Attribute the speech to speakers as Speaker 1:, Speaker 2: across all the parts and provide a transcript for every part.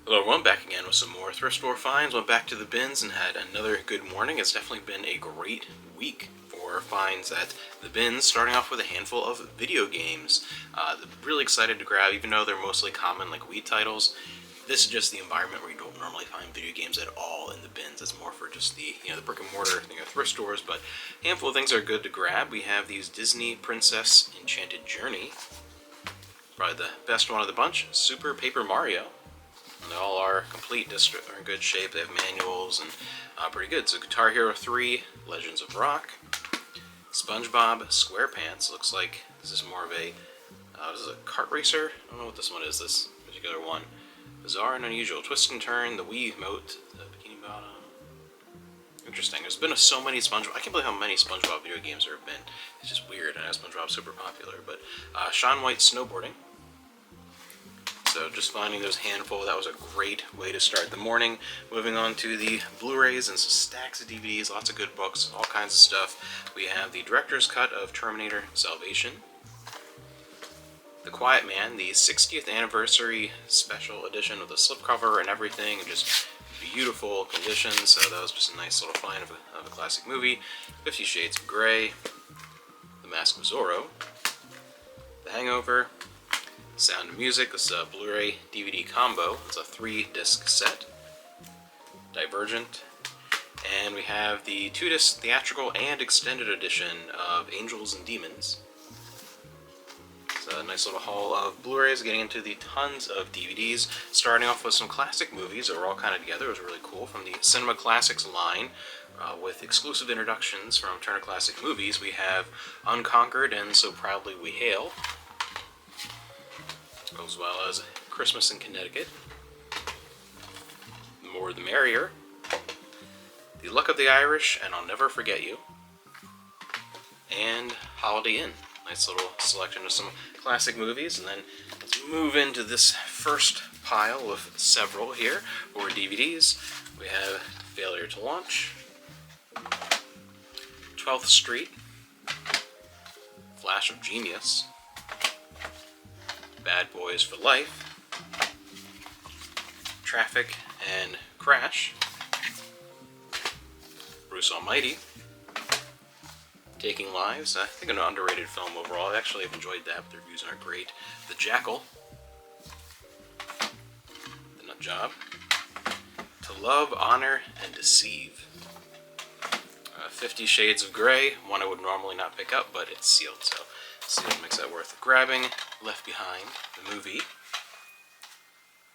Speaker 1: Hello everyone, back again with some more thrift store finds. Went back to the bins and had another good morning. It's definitely been a great week for finds at the bins, starting off with a handful of video games. Really excited to grab, even though they're mostly common like Wii titles. This is just the environment where you don't normally find video games at all in the bins. It's more for just the the brick and mortar thrift stores, but a handful of things are good to grab. We have these Disney Princess Enchanted Journey, probably the best one of the bunch, Super Paper Mario. And they all are complete, are in good shape. They have manuals and pretty good. So Guitar Hero 3, Legends of Rock, SpongeBob SquarePants. Looks like this is more of a, this is a kart racer? I don't know what this one is, this particular one. Bizarre and unusual. Twist and turn, the Wii emote, the Bikini Bottom. Interesting. There's been so many SpongeBob. I can't believe how many SpongeBob video games there have been. It's just weird. I know SpongeBob's super popular. But Shaun White snowboarding. So just finding those handful, that was a great way to start the morning. Moving on to the Blu-rays and some stacks of DVDs, lots of good books, all kinds of stuff. We have the director's cut of Terminator Salvation, The Quiet Man, the 60th anniversary special edition with the slipcover and everything, just beautiful condition. So that was just a nice little find of a classic movie. 50 Shades of Grey, The Mask of Zorro, The Hangover, Sound of Music, this Blu-ray DVD combo. It's a 3-disc set. Divergent. And we have the 2-disc theatrical and extended edition of Angels and Demons. It's a nice little haul of Blu-rays, getting into the tons of DVDs. Starting off with some classic movies that were all kind of together. It was really cool. From the Cinema Classics line, with exclusive introductions from Turner Classic Movies, we have Unconquered and So Proudly We Hail, as well as Christmas in Connecticut, The More the Merrier, The Luck of the Irish, and I'll Never Forget You, and Holiday Inn. Nice little selection of some classic movies. And then let's move into this first pile of several here for DVDs. We have Failure to Launch, 12th Street, Flash of Genius, Bad Boys for Life, Traffic and Crash, Bruce Almighty, Taking Lives. I think an underrated film overall. I actually have enjoyed that, but the reviews aren't great. The Jackal, The Nut Job, To Love, Honor, and Deceive. 50 Shades of Grey, one I would normally not pick up, but it's sealed, so sealed makes that worth grabbing. Left Behind, the movie,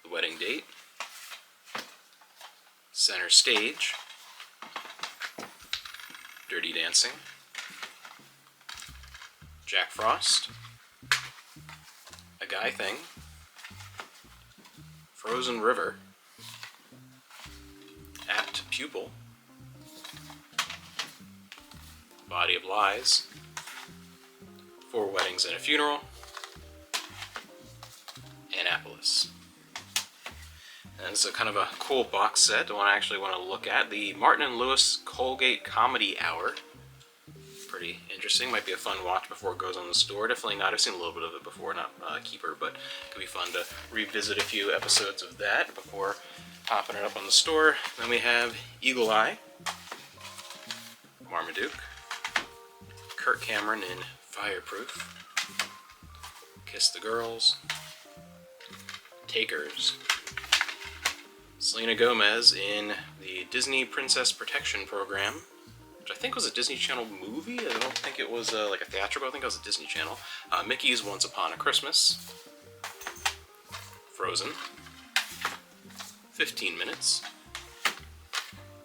Speaker 1: The Wedding Date, Center Stage, Dirty Dancing, Jack Frost, A Guy Thing, Frozen River, Apt Pupil, Body of Lies, Four Weddings and a Funeral, Annapolis. And it's a kind of a cool box set, the one I actually want to look at. The Martin and Lewis Colgate Comedy Hour. Pretty interesting. Might be a fun watch before it goes on the store. Definitely not. I've seen a little bit of it before, not Keeper, but it could be fun to revisit a few episodes of that before popping it up on the store. Then we have Eagle Eye, Marmaduke, Kirk Cameron in Fireproof, Kiss the Girls, Takers, Selena Gomez in the Disney Princess Protection Program, which I think was a Disney Channel movie. I don't think it was like a theatrical. I think it was a Disney Channel. Mickey's Once Upon a Christmas, Frozen, 15 Minutes,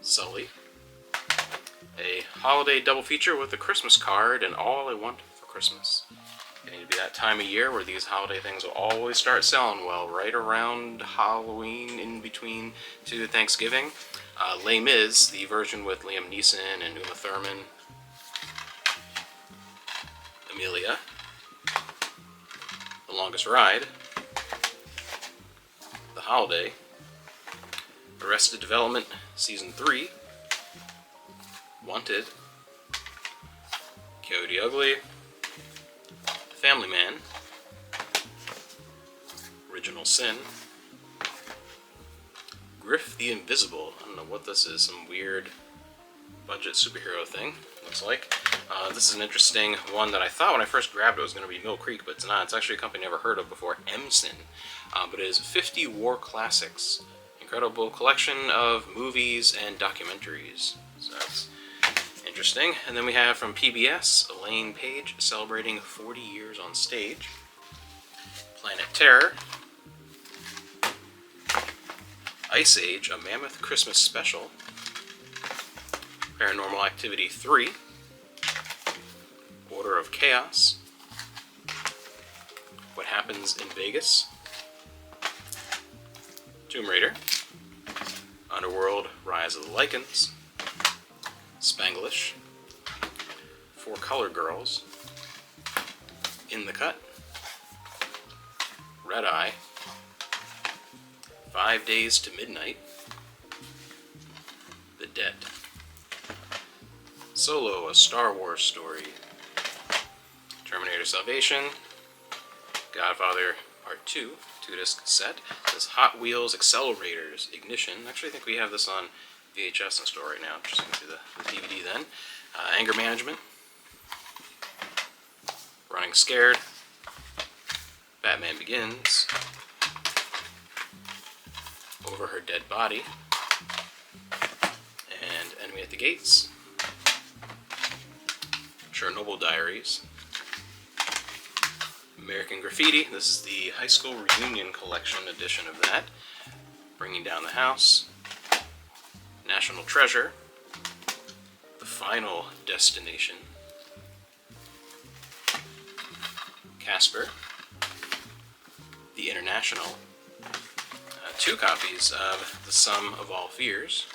Speaker 1: Sully, a holiday double feature with a Christmas card and All I Want for Christmas. Getting to be that time of year where these holiday things will always start selling well, right around Halloween, in between to Thanksgiving. Les Mis, the version with Liam Neeson and Uma Thurman. Amelia, The Longest Ride, The Holiday, Arrested Development Season 3, Wanted, Coyote Ugly, Family Man, Original Sin, Griff the Invisible. I don't know what this is, some weird budget superhero thing, looks like. This is an interesting one that I thought when I first grabbed it was going to be Mill Creek, but it's not. It's actually a company I never heard of before, Emson. But it is 50 War Classics. Incredible collection of movies and documentaries. So that's interesting. And then we have from PBS, Elaine Page celebrating 40 years on stage. Planet Terror. Ice Age, a Mammoth Christmas Special. Paranormal Activity 3. Order of Chaos. What Happens in Vegas. Tomb Raider. Underworld, Rise of the Lycans. Spanglish. Four Color Girls. In the Cut. Red Eye. 5 Days to Midnight. The Dead. Solo, a Star Wars story. Terminator Salvation. Godfather Part 2, 2-disc set. This Hot Wheels Accelerators Ignition. Actually, I think we have this on VHS in store right now. Just going to do the DVD then. Anger Management. Running Scared. Batman Begins. Over Her Dead Body. And Enemy at the Gates. Chernobyl Diaries. American Graffiti. This is the high school reunion collection edition of that. Bringing Down the House. National Treasure. The Final Destination. Casper. The International. 2 copies of The Sum of All Fears.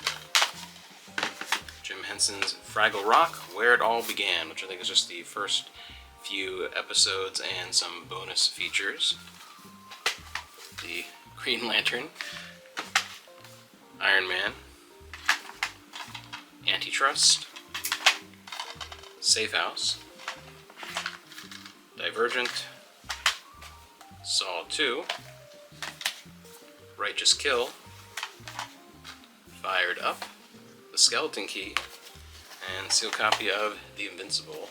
Speaker 1: Jim Henson's Fraggle Rock, Where It All Began, which I think is just the first few episodes and some bonus features. The Green Lantern. Iron Man. Antitrust. Safe House. Divergent. Saw 2. Righteous Kill. Fired Up. The Skeleton Key. And sealed copy of The Invincible.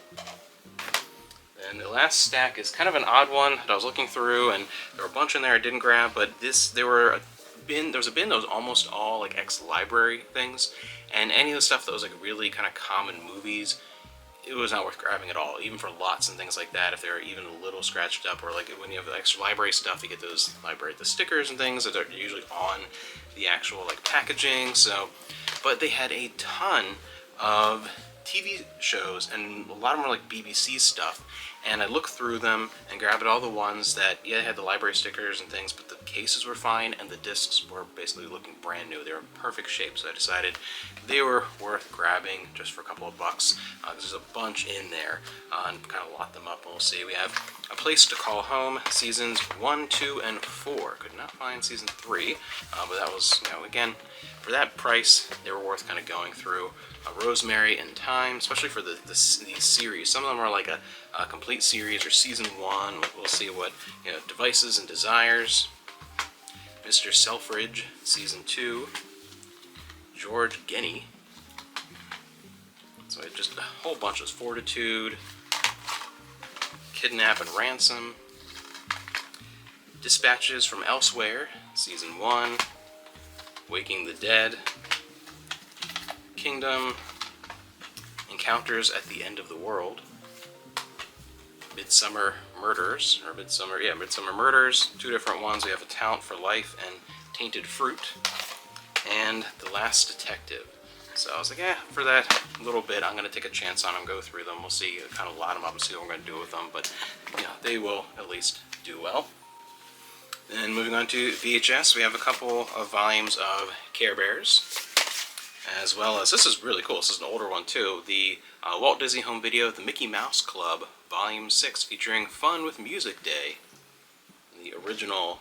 Speaker 1: And the last stack is kind of an odd one that I was looking through, and there were a bunch in there I didn't grab, but there was a bin that was almost all like ex-library things, and any of the stuff that was like really kind of common movies, it was not worth grabbing at all, even for lots and things like that, if they're even a little scratched up, or like when you have the extra library stuff, you get those the stickers and things that are usually on the actual like packaging. So, but they had a ton of TV shows, and a lot of them were like BBC stuff, and I looked through them and grabbed all the ones that, yeah, had the library stickers and things, but the cases were fine and the discs were basically looking brand new. They were in perfect shape, so I decided they were worth grabbing just for a couple of bucks. There's a bunch in there, and kind of lot them up, and we'll see. We have A Place to Call Home, seasons 1, 2, and 4. Could not find season 3, but that was, again, for that price, they were worth kind of going through. Rosemary and Thyme, especially for the series. Some of them are like a complete series or season 1. We'll see what, Devices and Desires. Mr. Selfridge, season 2. George Genny. So just a whole bunch of Fortitude. Kidnap and Ransom. Dispatches from Elsewhere, season 1. Waking the Dead. Kingdom. Encounters at the End of the World. Midsummer Murders, Midsummer Murders, 2 different ones. We have A Talent for Life and Tainted Fruit, and The Last Detective. So I was like, for that little bit, I'm going to take a chance on them, go through them. We'll see, kind of lot them up and see what we're going to do with them, but they will at least do well. Then moving on to VHS, we have a couple of volumes of Care Bears, as well as, this is really cool, this is an older one too, the Walt Disney Home Video, The Mickey Mouse Club, Volume 6, featuring Fun with Music Day. The original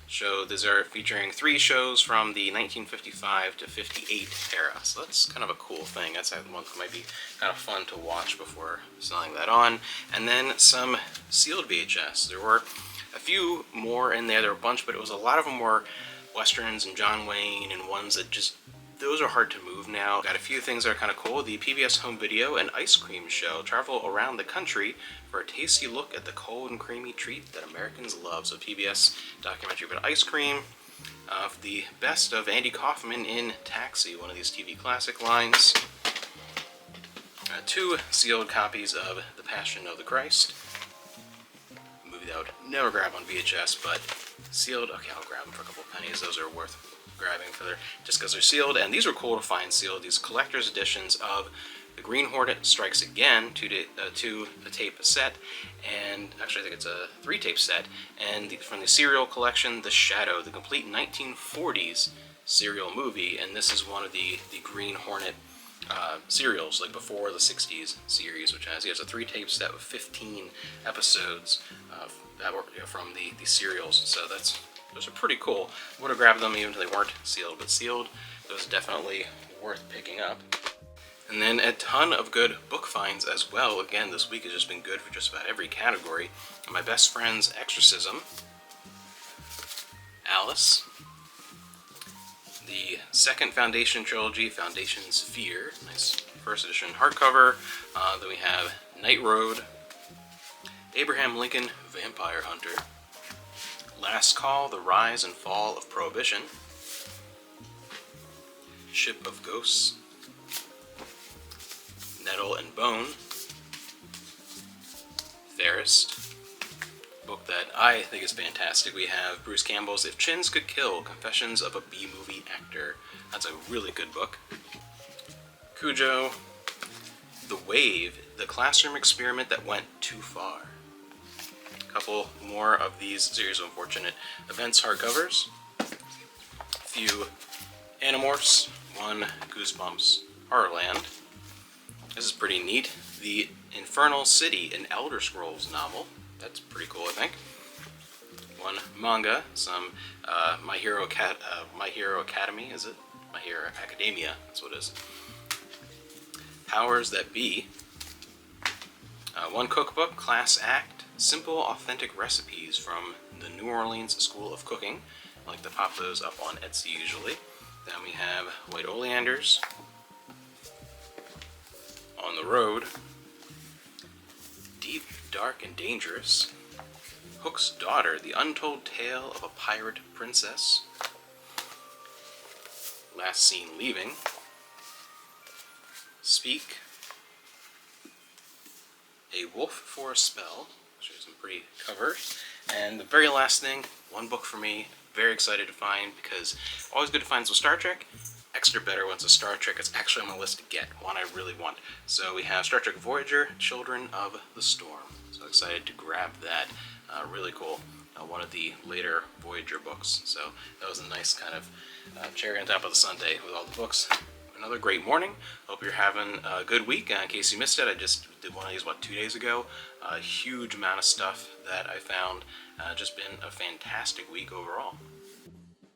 Speaker 1: show, these are featuring 3 shows from the 1955 to 58 era, so that's kind of a cool thing. That's one that might be kind of fun to watch before selling that on. And then some sealed VHS. There were a few more in there, there were a bunch, but a lot of them were Westerns and John Wayne and ones that just, those are hard to move now. Got a few things that are kind of cool. The PBS Home Video and Ice Cream Show travel around the country for a tasty look at the cold and creamy treat that Americans love. So PBS documentary about ice cream. The best of Andy Kaufman in Taxi, one of these TV classic lines. 2 sealed copies of The Passion of the Christ. A movie that I would never grab on VHS, but sealed. Okay, I'll grab them for a couple pennies. Those are worth grabbing just because they're sealed. And these were cool to find sealed. These collector's editions of The Green Hornet Strikes Again, 2 tape set, and actually I think it's a 3 tape set. And from the serial collection, The Shadow, the complete 1940s serial movie. And this is one of the Green Hornet serials, like before the 60s series, which has a 3 tape set with 15 episodes that were from the serials. So those are pretty cool. Would have grabbed them even if they weren't sealed, but sealed, those are definitely worth picking up. And then a ton of good book finds as well. Again, this week has just been good for just about every category. My Best Friend's Exorcism, Alice, the second Foundation trilogy, Foundation's Fear, nice first edition hardcover. Then we have Night Road, Abraham Lincoln, Vampire Hunter, Last Call, The Rise and Fall of Prohibition, Ship of Ghosts, Nettle and Bone, Fairest, book that I think is fantastic. We have Bruce Campbell's If Chins Could Kill, Confessions of a B-Movie Actor. That's a really good book. Cujo, The Wave, The Classroom Experiment That Went Too Far. A couple more of these series of unfortunate events hardcovers. A few Animorphs, 1 Goosebumps Horrorland. This is pretty neat. The Infernal City, an Elder Scrolls novel. That's pretty cool, I think. 1 manga, some My Hero Academy, is it? My Hero Academia, that's what it is. Powers That Be. 1 cookbook, Class Act, simple, authentic recipes from the New Orleans School of Cooking. I like to pop those up on Etsy usually. Then we have White Oleanders, On the Road, Deep, Dark, and Dangerous, Hook's Daughter, The Untold Tale of a Pirate Princess, Last Seen Leaving, Speak, A Wolf for a Spell, which is some pretty covers, and the very last thing, 1 book for me, very excited to find, because always good to find some Star Trek. Extra better once a Star Trek is actually on my list to get, one I really want. So we have Star Trek Voyager, Children of the Storm. So excited to grab that. Really cool. One of the later Voyager books. So that was a nice kind of cherry on top of the sundae with all the books. Another great morning. Hope you're having a good week. In case you missed it, I just did one of these, 2 days ago. A huge amount of stuff that I found. Just been a fantastic week overall.